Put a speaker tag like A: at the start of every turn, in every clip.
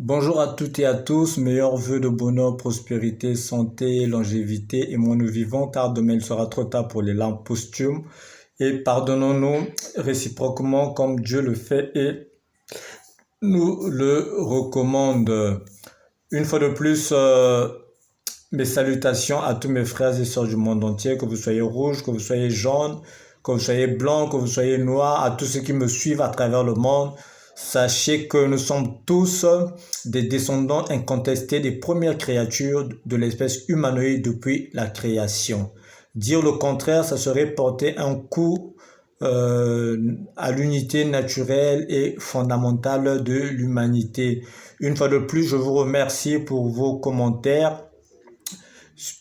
A: Bonjour à toutes et à tous, meilleurs vœux de bonheur, prospérité, santé, longévité, et moi nous vivons car demain il sera trop tard pour les larmes posthumes et pardonnons-nous réciproquement comme Dieu le fait et nous le recommande. Une fois de plus, mes salutations à tous mes frères et sœurs du monde entier, que vous soyez rouge, que vous soyez jaune, que vous soyez blanc, que vous soyez noir, à tous ceux qui me suivent à travers le monde. Sachez que nous sommes tous des descendants incontestés des premières créatures de l'espèce humanoïde depuis la création. Dire le contraire, ça serait porter un coup à l'unité naturelle et fondamentale de l'humanité. Une fois de plus, je vous remercie pour vos commentaires,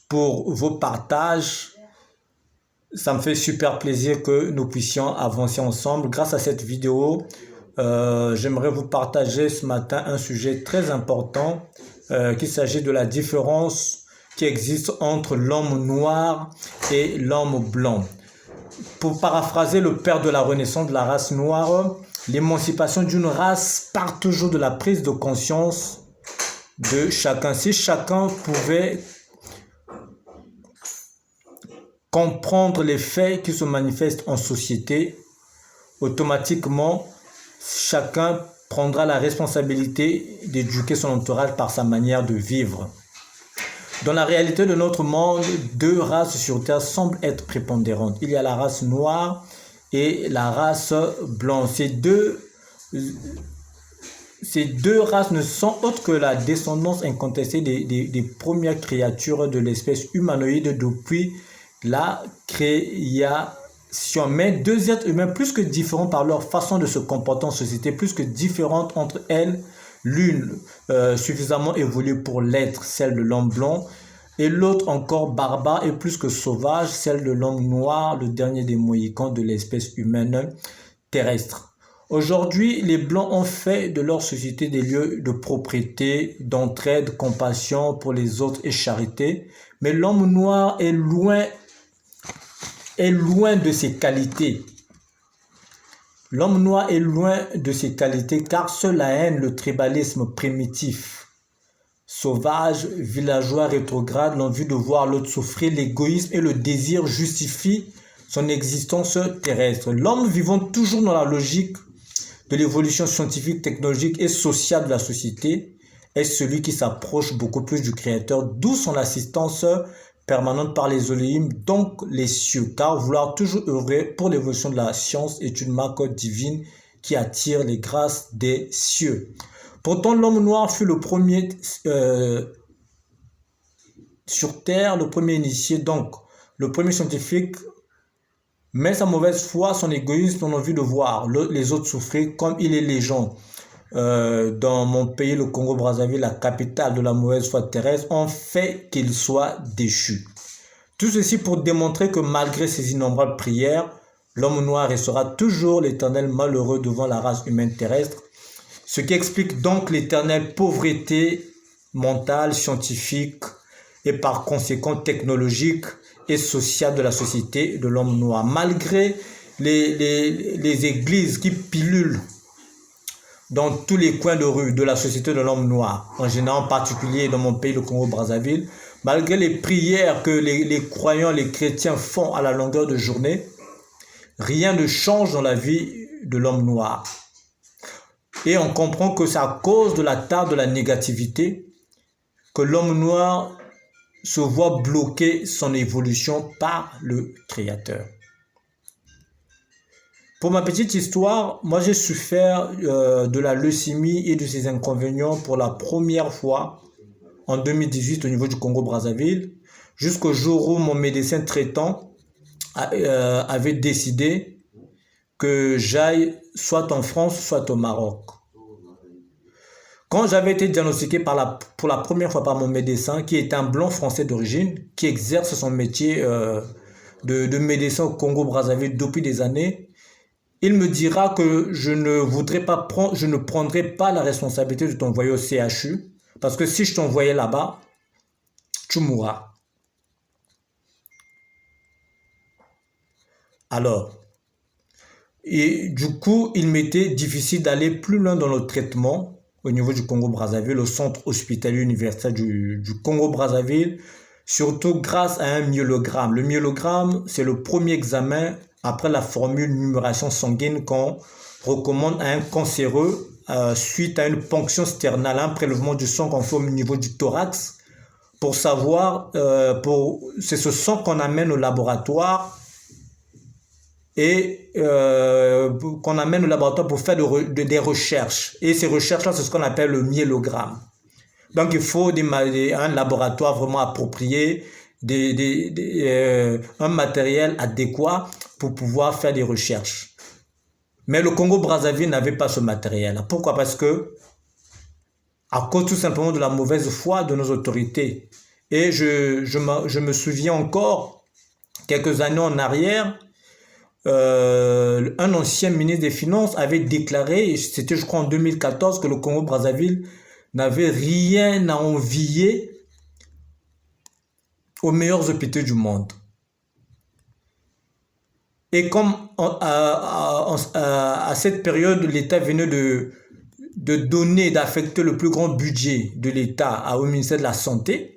A: pour vos partages. Ça me fait super plaisir que nous puissions avancer ensemble. Grâce à cette vidéo, j'aimerais vous partager ce matin un sujet très important, qu'il s'agit de la différence qui existe entre l'homme noir et l'homme blanc. Pour paraphraser le père de la Renaissance de la race noire, l'émancipation d'une race part toujours de la prise de conscience de chacun. Si chacun pouvait comprendre les faits qui se manifestent en société, automatiquement, chacun prendra la responsabilité d'éduquer son entourage par sa manière de vivre. Dans la réalité de notre monde, deux races sur Terre semblent être prépondérantes. Il y a la race noire et la race blanche. Ces deux races ne sont autres que la descendance incontestée des premières créatures de l'espèce humanoïde depuis la création. Mais deux êtres humains plus que différents par leur façon de se comporter en société, plus que différentes entre elles, l'une suffisamment évoluée pour l'être, celle de l'homme blanc, et l'autre encore barbare et plus que sauvage, celle de l'homme noir, le dernier des Mohicans de l'espèce humaine terrestre. Aujourd'hui, les Blancs ont fait de leur société des lieux de propriété, d'entraide, compassion pour les autres et charité, mais l'homme noir est loin de ses qualités. L'homme noir est loin de ses qualités car seule la haine, le tribalisme primitif, sauvage, villageois, rétrograde, l'envie de voir l'autre souffrir, l'égoïsme et le désir justifient son existence terrestre. L'homme vivant toujours dans la logique de l'évolution scientifique, technologique et sociale de la société est celui qui s'approche beaucoup plus du Créateur, d'où son assistance permanente par les Elohim, donc les cieux, car vouloir toujours œuvrer pour l'évolution de la science est une marque divine qui attire les grâces des cieux. Pourtant, l'homme noir fut le premier sur Terre, le premier initié, donc le premier scientifique, mais sa mauvaise foi, son égoïsme, son envie de voir les autres souffrir, comme il est légende. Dans mon pays, le Congo-Brazzaville, la capitale de la mauvaise foi terrestre, ont fait qu'il soit déchu. Tout ceci pour démontrer que malgré ses innombrables prières, l'homme noir restera toujours l'éternel malheureux devant la race humaine terrestre, ce qui explique donc l'éternelle pauvreté mentale, scientifique et par conséquent technologique et sociale de la société de l'homme noir. Malgré les églises qui pilulent dans tous les coins de rue de la société de l'homme noir, en général en particulier dans mon pays, le Congo-Brazzaville, malgré les prières que les croyants, les chrétiens font à la longueur de journée, rien ne change dans la vie de l'homme noir. Et on comprend que c'est à cause de la tare de la négativité que l'homme noir se voit bloquer son évolution par le Créateur. Pour ma petite histoire, moi j'ai souffert de la leucémie et de ses inconvénients pour la première fois en 2018 au niveau du Congo-Brazzaville, jusqu'au jour où mon médecin traitant avait décidé que j'aille soit en France, soit au Maroc. Quand j'avais été diagnostiqué pour la première fois par mon médecin, qui est un blanc français d'origine, qui exerce son métier de médecin au Congo-Brazzaville depuis des années, il me dira que je ne prendrai pas la responsabilité de t'envoyer au CHU, parce que si je t'envoyais là-bas, tu mourras. Alors, et du coup, il m'était difficile d'aller plus loin dans le traitement au niveau du Congo-Brazzaville, au centre hospitalier universitaire du Congo-Brazzaville, surtout grâce à un myélogramme. Le myélogramme, c'est le premier examen après la formule numération sanguine qu'on recommande à un cancéreux suite à une ponction sternale, un prélèvement du sang qu'on fait au niveau du thorax pour savoir, c'est ce sang qu'on amène au laboratoire et qu'on amène au laboratoire pour faire des recherches. Et ces recherches-là, c'est ce qu'on appelle le myélogramme. Donc, il faut un laboratoire vraiment approprié, un matériel adéquat pour pouvoir faire des recherches. Mais le Congo-Brazzaville n'avait pas ce matériel. Pourquoi? Parce que, à cause tout simplement de la mauvaise foi de nos autorités. Et je me souviens encore, quelques années en arrière, un ancien ministre des Finances avait déclaré, c'était je crois en 2014, que le Congo-Brazzaville n'avait rien à envier aux meilleurs hôpitaux du monde. Et comme à cette période, l'État venait de donner, d'affecter le plus grand budget de l'État au ministère de la Santé,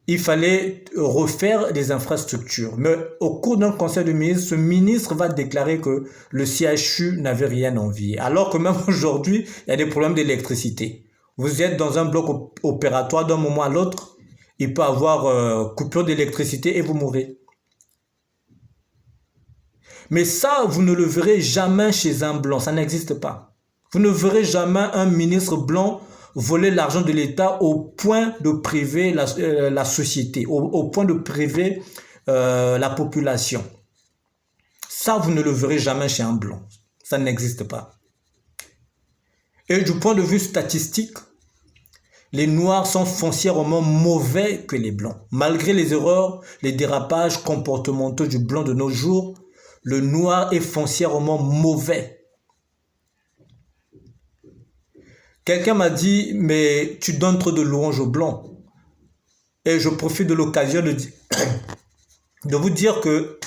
A: il fallait refaire des infrastructures. Mais au cours d'un conseil de ministres, ce ministre va déclarer que le CHU n'avait rien à envier. Alors que même aujourd'hui, il y a des problèmes d'électricité. Vous êtes dans un bloc opératoire d'un moment à l'autre, il peut y avoir coupure d'électricité et vous mourrez. Mais ça, vous ne le verrez jamais chez un blanc, ça n'existe pas. Vous ne verrez jamais un ministre blanc voler l'argent de l'État au point de priver la société, au point de priver la population. Ça, vous ne le verrez jamais chez un blanc. Ça n'existe pas. Et du point de vue statistique, les Noirs sont foncièrement mauvais que les Blancs. Malgré les erreurs, les dérapages comportementaux du Blanc de nos jours, le Noir est foncièrement mauvais. Quelqu'un m'a dit, mais tu donnes trop de louanges aux Blancs. Et je profite de l'occasion de vous dire que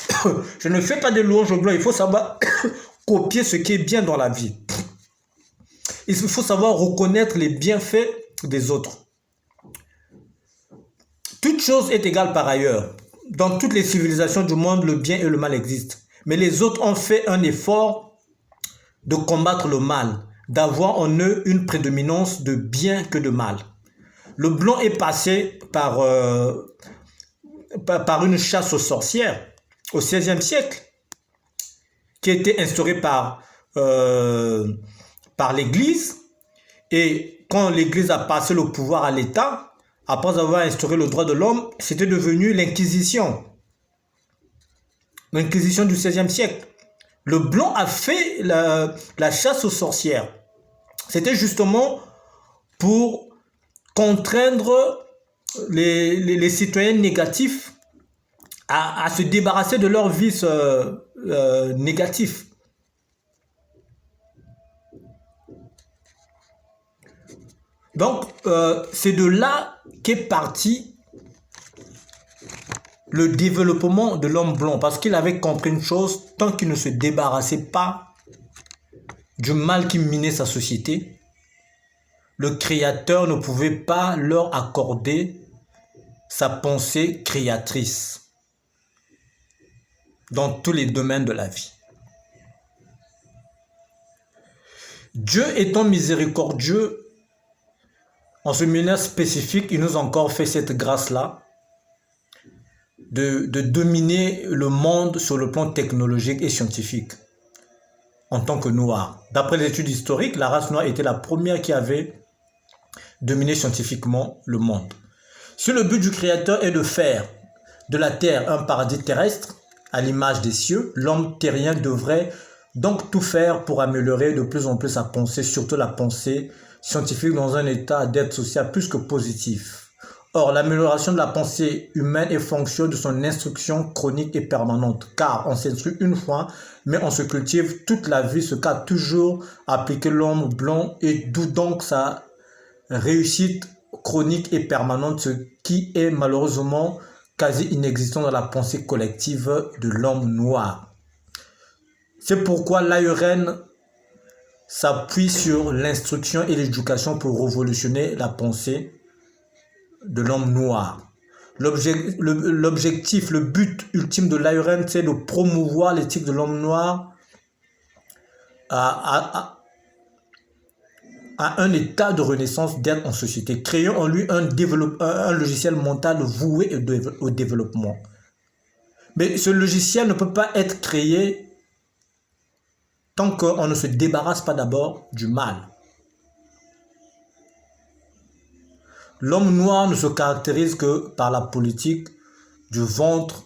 A: je ne fais pas de louanges aux Blancs. Il faut savoir copier ce qui est bien dans la vie. Il faut savoir reconnaître les bienfaits des autres. Toute chose est égale par ailleurs. Dans toutes les civilisations du monde, le bien et le mal existent. Mais les autres ont fait un effort de combattre le mal, d'avoir en eux une prédominance de bien que de mal. Le blanc est passé par une chasse aux sorcières au XVIe siècle, qui a été instaurée par l'Église. Et quand l'Église a passé le pouvoir à l'État, après avoir instauré le droit de l'homme, c'était devenu l'Inquisition. L'Inquisition du XVIe siècle. Le blanc a fait la chasse aux sorcières. C'était justement pour contraindre les citoyens négatifs à se débarrasser de leurs vices négatifs. Donc, c'est de là qu'est parti le développement de l'homme blanc, parce qu'il avait compris une chose: tant qu'il ne se débarrassait pas du mal qui minait sa société, le Créateur ne pouvait pas leur accorder sa pensée créatrice dans tous les domaines de la vie. Dieu étant miséricordieux, en ce milieu spécifique, il nous a encore fait cette grâce-là de dominer le monde sur le plan technologique et scientifique en tant que noir. D'après les études historiques, la race noire était la première qui avait dominé scientifiquement le monde. Si le but du Créateur est de faire de la terre un paradis terrestre à l'image des cieux, l'homme terrien devrait donc tout faire pour améliorer de plus en plus sa pensée, surtout la pensée scientifique, dans un état d'être social plus que positif. Or, l'amélioration de la pensée humaine est fonction de son instruction chronique et permanente, car on s'instruit une fois, mais on se cultive toute la vie, ce qu'a toujours appliqué l'homme blanc, et d'où donc sa réussite chronique et permanente, ce qui est malheureusement quasi inexistant dans la pensée collective de l'homme noir. C'est pourquoi l'ARN s'appuie sur l'instruction et l'éducation pour révolutionner la pensée de l'homme noir. L'objectif, le but ultime de l'ARN, c'est de promouvoir l'éthique de l'homme noir à un état de renaissance d'aide en société, créant en lui un logiciel mental voué au développement. Mais ce logiciel ne peut pas être créé tant qu'on ne se débarrasse pas d'abord du mal. L'homme noir ne se caractérise que par la politique du ventre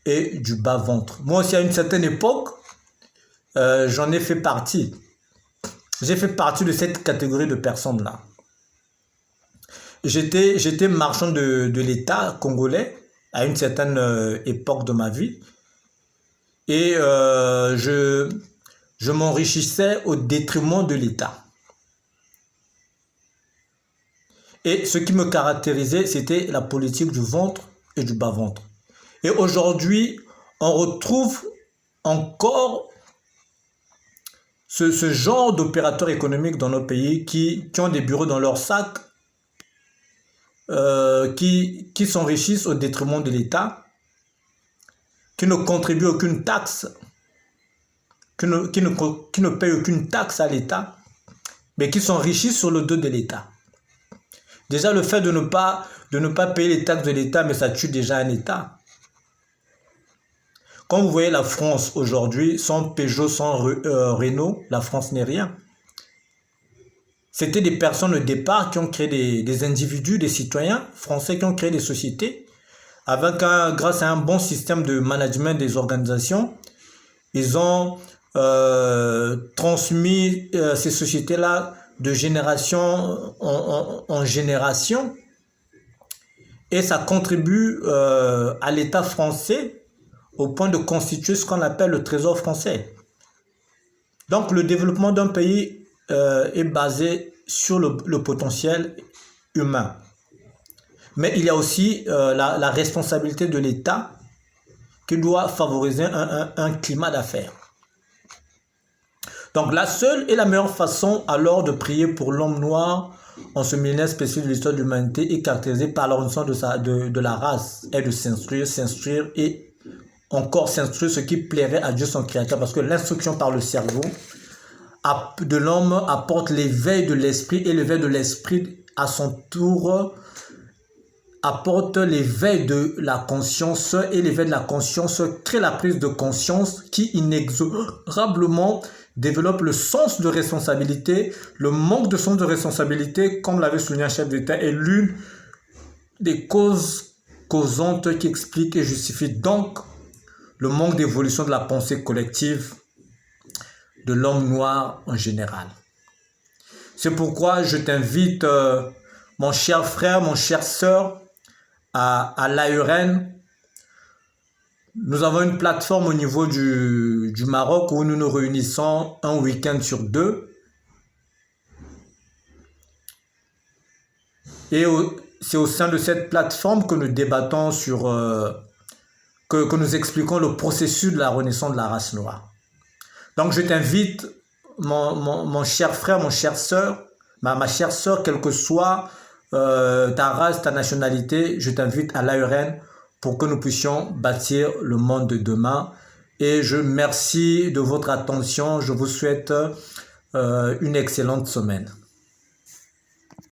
A: et du bas-ventre. Moi aussi, à une certaine époque, j'en ai fait partie. J'ai fait partie de cette catégorie de personnes-là. J'étais marchand de l'État congolais à une certaine époque de ma vie. Et je m'enrichissais au détriment de l'État. Et ce qui me caractérisait, c'était la politique du ventre et du bas-ventre. Et aujourd'hui, on retrouve encore ce genre d'opérateurs économiques dans nos pays qui ont des bureaux dans leur sac, qui s'enrichissent au détriment de l'État, qui ne contribuent aucune taxe, qui ne payent aucune taxe à l'État, mais qui s'enrichissent sur le dos de l'État. Déjà, le fait de ne pas payer les taxes de l'État, mais ça tue déjà un État. Quand vous voyez la France aujourd'hui, sans Peugeot, sans Renault, la France n'est rien. C'était des personnes au départ qui ont créé des individus, des citoyens français qui ont créé des sociétés. Grâce à un bon système de management des organisations, ils ont transmis ces sociétés-là de génération en génération, et ça contribue à l'État français au point de constituer ce qu'on appelle le trésor français. Donc le développement d'un pays est basé sur le potentiel humain. Mais il y a aussi la responsabilité de l'État qui doit favoriser un climat d'affaires. Donc la seule et la meilleure façon alors de prier pour l'homme noir en ce millénaire spécifique de l'histoire de l'humanité est caractérisée par la renaissance de la race et de s'instruire et encore s'instruire, ce qui plairait à Dieu son créateur, parce que l'instruction par le cerveau de l'homme apporte l'éveil de l'esprit, et l'éveil de l'esprit à son tour apporte l'éveil de la conscience, et l'éveil de la conscience crée la prise de conscience qui inexorablement développe le sens de responsabilité. Le manque de sens de responsabilité, comme l'avait souligné un chef d'État, est l'une des causantes qui explique et justifie donc le manque d'évolution de la pensée collective de l'homme noir en général. C'est pourquoi je t'invite, mon cher frère, mon cher sœur, à l'ARN. Nous avons une plateforme au niveau du Maroc où nous nous réunissons un week-end sur 2. Et c'est au sein de cette plateforme que nous débattons que nous expliquons le processus de la renaissance de la race noire. Donc je t'invite, mon cher frère, mon cher sœur, ma chère sœur, quelle que soit ta race, ta nationalité, je t'invite à l'ARN pour que nous puissions bâtir le monde de demain. Et je remercie de votre attention. Je vous souhaite une excellente semaine.